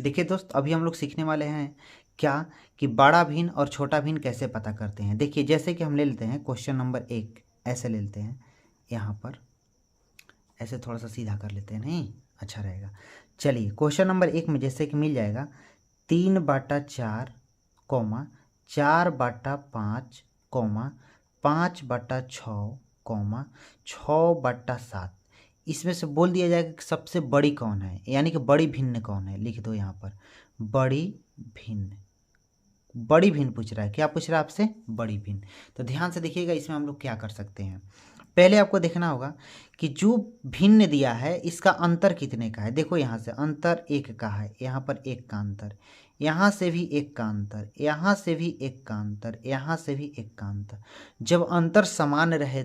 देखिए दोस्त, अभी हम लोग सीखने वाले हैं क्या कि बड़ा भिन्न और छोटा भिन्न कैसे पता करते हैं। देखिए जैसे कि हम ले लेते हैं क्वेश्चन नंबर 1, ऐसे ले लेते हैं, यहाँ पर ऐसे थोड़ा सा सीधा कर लेते हैं, नहीं अच्छा रहेगा। चलिए क्वेश्चन नंबर 1 में जैसे कि मिल जाएगा 3/4, 4/5, 5/6, 6/7। इसमें से बोल दिया जाएगा कि सबसे बड़ी कौन है, यानी कि बड़ी भिन्न कौन है। लिख दो यहाँ पर बड़ी भिन्न। बड़ी भिन्न पूछ रहा है, क्या पूछ रहा है आपसे? बड़ी भिन्न। तो ध्यान से देखिएगा, इसमें हम लोग क्या कर सकते हैं। पहले आपको देखना होगा कि जो भिन्न दिया है इसका अंतर कितने का है। देखो यहाँ से अंतर 1 का है, यहाँ पर 1 का अंतर, यहाँ से भी 1 का अंतर, यहाँ से भी 1 का अंतर, यहाँ से भी 1 का अंतर। जब अंतर समान रहे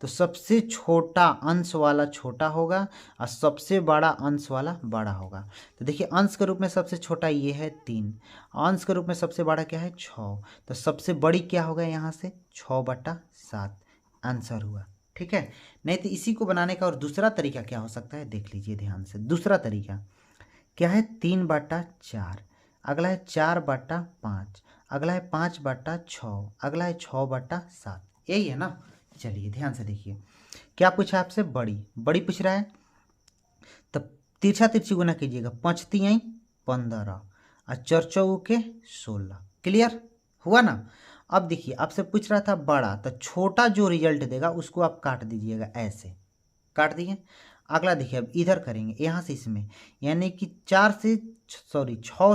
तो सबसे छोटा अंश वाला छोटा होगा और सबसे बड़ा अंश वाला बड़ा होगा। तो देखिए अंश के रूप में सबसे छोटा ये है 3, अंश के रूप में सबसे बड़ा क्या है 6, तो सबसे बड़ी क्या होगा यहाँ से 6/7 आंसर हुआ। ठीक है, नहीं तो इसी को बनाने का और दूसरा तरीका क्या हो सकता है, देख लीजिए ध्यान से। दूसरा तरीका क्या है 3/4, अगला है 4/5, अगला है 5/6, अगला है 6/7, यही है ना। चलिए ध्यान से देखिए, क्या पूछा आपसे? बड़ी। बड़ी पूछ रहा है, तब तिरछा तिरछी गुना कीजिएगा, 5 तियाई 15 और 4 चौके 16। क्लियर हुआ ना। अब देखिए आपसे पूछ रहा था बड़ा, तो छोटा जो रिजल्ट देगा उसको आप काट दीजिएगा, ऐसे काट दिए। अगला देखिए अब इधर करेंगे, यहाँ से इसमें, यानी कि 6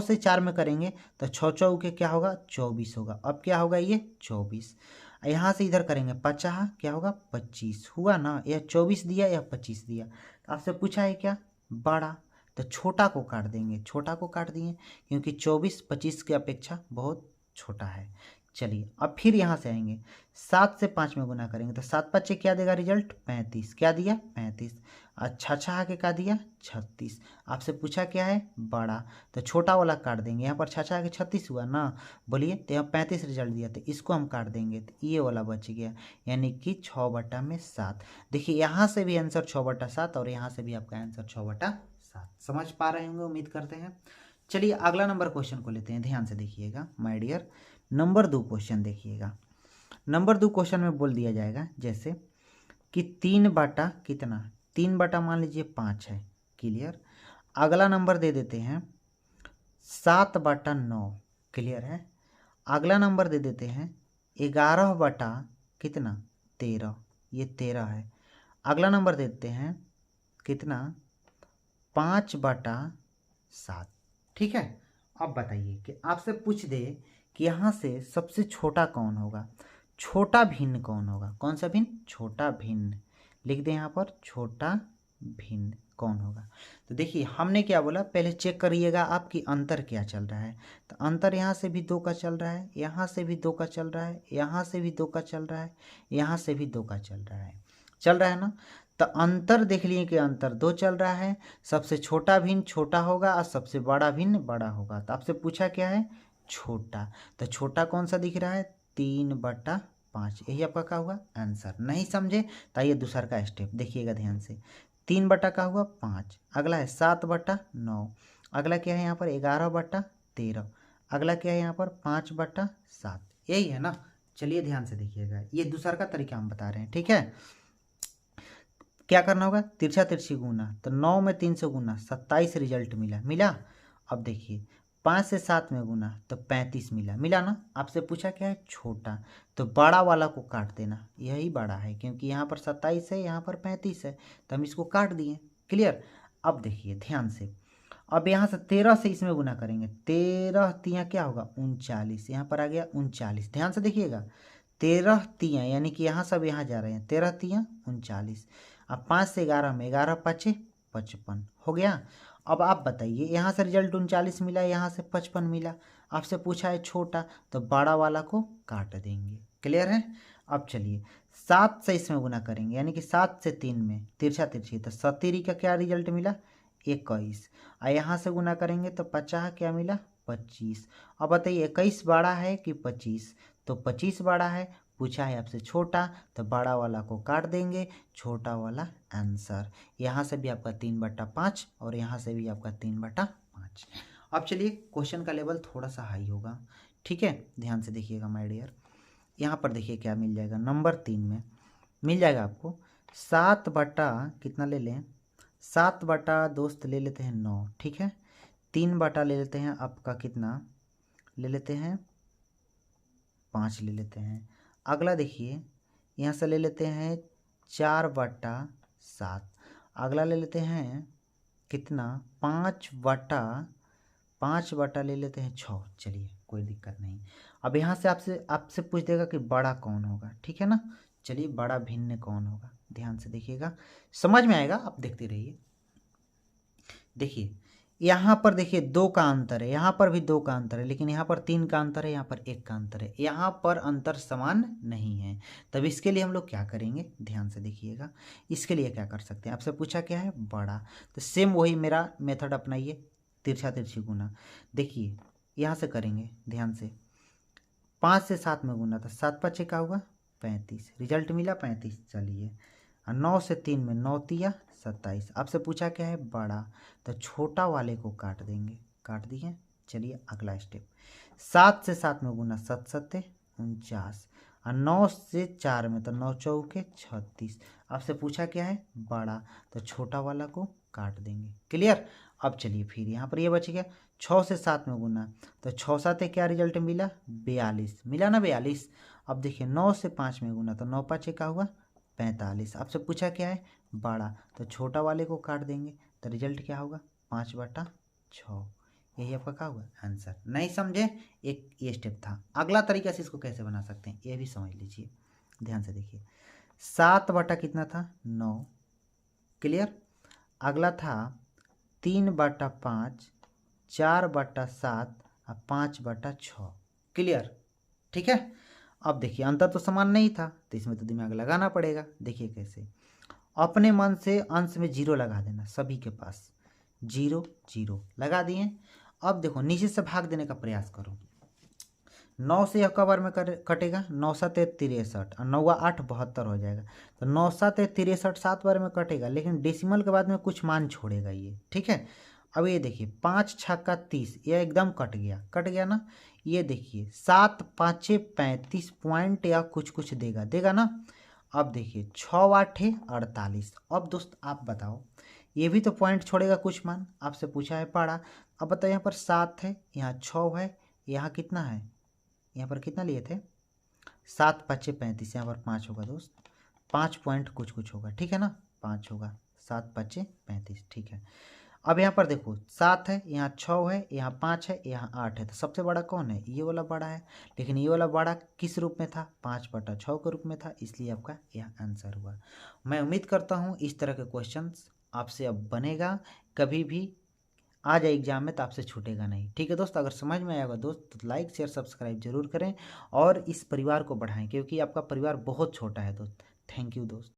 से 4 में करेंगे तो 6 चौके क्या होगा 24 होगा। अब क्या होगा ये 24। यहाँ से इधर करेंगे 50 क्या होगा 25 हुआ ना। यह 24 दिया या 25 दिया। तो आपसे पूछा है क्या बड़ा, तो छोटा को काट देंगे, छोटा को काट दिए क्योंकि 24 25 की अपेक्षा बहुत छोटा है। चलिए अब फिर यहाँ से आएंगे, 7 से 5 में गुना करेंगे तो 7 5 क्या देगा रिजल्ट 35। क्या दिया 35। अच्छा अच्छा आके क्या दिया 36। आपसे पूछा क्या है बड़ा, तो छोटा वाला काट देंगे। यहाँ पर छाछा आके 36 हुआ ना, बोलिए, तो यहाँ 35 रिजल्ट दिया, तो इसको हम काट देंगे तो ये वाला बच गया, यानी कि 6/7। देखिए यहाँ से भी आंसर 6/7 और यहाँ से भी आपका आंसर 6/7। समझ पा रहे होंगे, उम्मीद करते हैं। चलिए अगला नंबर क्वेश्चन को लेते हैं, ध्यान से देखिएगा माय डियर। नंबर 2 क्वेश्चन देखिएगा। नंबर 2 क्वेश्चन में बोल दिया जाएगा जैसे कि 3 बटा कितना, 3 बटा मान लीजिए 5 है। क्लियर। अगला नंबर दे देते हैं 7/9। क्लियर है। अगला नंबर दे देते हैं 11 बटा कितना 13, ये 13 है। अगला नंबर देते हैं कितना 5/7। ठीक है। अब बताइए कि आपसे पूछ दे कि यहाँ से सबसे छोटा कौन होगा, छोटा भिन्न कौन होगा। कौन सा भिन्न? छोटा भिन्न। लिख दें यहाँ पर छोटा भिन्न कौन होगा। तो देखिए हमने क्या बोला, पहले चेक करिएगा आपकी अंतर क्या चल रहा है। तो अंतर यहाँ से भी 2 का चल रहा है, यहाँ से भी 2 का चल रहा है, यहाँ से भी 2 का चल रहा है, यहाँ से भी 2 का चल रहा है ना। तो अंतर देख लिए कि अंतर 2 चल रहा है। सबसे छोटा भिन्न छोटा होगा और सबसे बड़ा भिन्न बड़ा होगा। तो आपसे पूछा क्या है छोटा, तो छोटा कौन सा दिख रहा है 3/5। यही आपका क्या हुआ आंसर। नहीं समझे तो आइए दूसरा का स्टेप देखिएगा ध्यान से। 3 बटा का हुआ 5, अगला है 7/9, अगला क्या है यहाँ पर 11/13, अगला क्या है यहाँ पर 5/7। यही है ना। चलिए ध्यान से देखिएगा, ये दूसरा का तरीका हम बता रहे हैं। ठीक है, क्या करना होगा तिरछा तिरछी गुना, तो 9 में 3 से गुना 27 रिजल्ट मिला। अब देखिए 5 से 7 में गुना तो 35 मिला ना। आपसे पूछा क्या है छोटा, तो बड़ा वाला को काट देना, यही बड़ा है क्योंकि यहाँ पर 27 है, यहाँ पर 35 है, तो हम इसको काट दिए। क्लियर। अब देखिए ध्यान से, अब यहाँ से 13 से इसमें गुना करेंगे, 13 तियाँ क्या होगा 39, यहाँ पर आ गया 39। ध्यान से देखिएगा 13 तियाँ, यानी कि यहाँ सब यहाँ जा रहे हैं, 13 तियाँ 39। अब 5 से 11 में 11 5 55 हो गया। अब आप बताइए यहाँ से रिजल्ट 39 मिला, यहाँ से 55 मिला। आपसे पूछा है छोटा, तो बड़ा वाला को काट देंगे। क्लियर है। अब चलिए 7 से इसमें गुना करेंगे, यानी कि 7 से 3 में तिरछा तिरछी, तो 17 का क्या रिजल्ट मिला 21। और यहाँ से गुना करेंगे तो 50 क्या मिला 25। अब बताइए 21 बड़ा है कि 25, तो 25 बड़ा है। पूछा है आपसे छोटा, तो बड़ा वाला को काट देंगे, छोटा वाला आंसर। यहाँ से भी आपका 3/5 और यहाँ से भी आपका 3/5। 5। अब चलिए क्वेश्चन का लेवल थोड़ा सा हाई होगा, ठीक है, ध्यान से देखिएगा माय डियर। यहाँ पर देखिए क्या मिल जाएगा, नंबर 3 में मिल जाएगा आपको 7 बटा कितना ले लें, 7 बटा दोस्त ले लेते हैं 9, ठीक है, 3 बटा ले लेते हैं आपका कितना ले लेते हैं 5 ले लेते हैं। अगला देखिए यहाँ से ले लेते हैं 4 बटा 7, अगला ले लेते हैं कितना 5 बटा ले लेते हैं 6। चलिए कोई दिक्कत नहीं। अब यहाँ से आपसे पूछ देगा कि बड़ा कौन होगा, ठीक है ना। चलिए बड़ा भिन्न कौन होगा, ध्यान से देखिएगा, समझ में आएगा, आप देखते रहिए। देखिए यहाँ पर देखिए 2 का अंतर है, यहाँ पर भी 2 का अंतर है, लेकिन यहाँ पर 3 का अंतर है, यहाँ पर 1 का अंतर है, यहाँ पर अंतर समान नहीं है। तब इसके लिए हम लोग क्या करेंगे, ध्यान से देखिएगा। इसके लिए क्या कर सकते हैं, आपसे पूछा क्या है बड़ा, तो सेम वही मेरा मेथड अपनाइए, तिरछा तिरछी गुना। देखिए यहाँ से करेंगे ध्यान से, 5 से 7 में गुना था, 7 5 का हुआ 35, रिजल्ट मिला 35। चलिए 9 से 3 में 9 तिया 27। आपसे पूछा क्या है बड़ा, तो छोटा वाले को काट देंगे, काट दिए। चलिए अगला स्टेप, 7 से 7 में गुना 7 7 49, और 9 से 4 में तो 9 चौके 36। आपसे पूछा क्या है बड़ा, तो छोटा वाला को काट देंगे। क्लियर। अब चलिए फिर यहाँ पर ये बच गया 6 से 7 में गुना, तो 6 7 क्या रिजल्ट मिला 42, मिला ना 42। अब देखिए 9 से 5 में गुना, तो 9 5 का हुआ 45। आपसे पूछा क्या है बड़ा, तो छोटा वाले को काट देंगे, तो रिजल्ट क्या होगा 5 बटा 6। यही आपका क्या हुआ आंसर। नहीं समझे, एक ये स्टेप था। अगला तरीका से इसको कैसे बना सकते हैं ये भी समझ लीजिए, ध्यान से देखिए। 7 बटा कितना था 9, क्लियर। अगला था 3 बटा 5, 4 बटा 7 और 5 बटा 6, क्लियर, ठीक है। अब देखिए अंतर तो समान नहीं था, तो इसमें तो दिमाग लगाना पड़ेगा। देखिए कैसे, अपने मन से अंश में 0 लगा देना, सभी के पास 0 0 लगा दिए। अब देखो नीचे से भाग देने का प्रयास करो, 9 से यह कबर में कटेगा, 9 7 63 और 9 8 72 हो जाएगा। तो 9 7 63 7 बार में कटेगा, लेकिन डेसिमल के बाद में कुछ मान छोड़ेगा ये, ठीक है। अब ये देखिए 5 छक्का 30, ये एकदम कट गया ना। ये देखिए 7 5 35 पॉइंट या कुछ देगा ना। अब देखिए 6 8 48। अब दोस्त आप बताओ, ये भी तो पॉइंट छोड़ेगा कुछ मान, आपसे पूछा है पढ़ा। अब बताओ यहाँ पर 7 है, यहाँ 6 है, यहाँ कितना है, यहाँ पर कितना लिए थे 7 5 35, यहाँ पर 5 होगा दोस्त, 5 पॉइंट कुछ होगा, ठीक है ना, 5 होगा, 7 5 35, ठीक है। अब यहाँ पर देखो 7 है, यहाँ 6 है, यहाँ 5 है, यहाँ 8 है, तो सबसे बड़ा कौन है, ये वाला बड़ा है। लेकिन ये वाला बड़ा किस रूप में था 5 बटा 6 के रूप में था, इसलिए आपका यह आंसर हुआ। मैं उम्मीद करता हूँ इस तरह के क्वेश्चंस आपसे अब बनेगा, कभी भी आ जाए एग्जाम में तो आपसे छूटेगा नहीं, ठीक है दोस्त। अगर समझ में आएगा दोस्त तो लाइक शेयर सब्सक्राइब जरूर करें और इस परिवार को बढ़ाएं, क्योंकि आपका परिवार बहुत छोटा है दोस्त। थैंक यू दोस्त।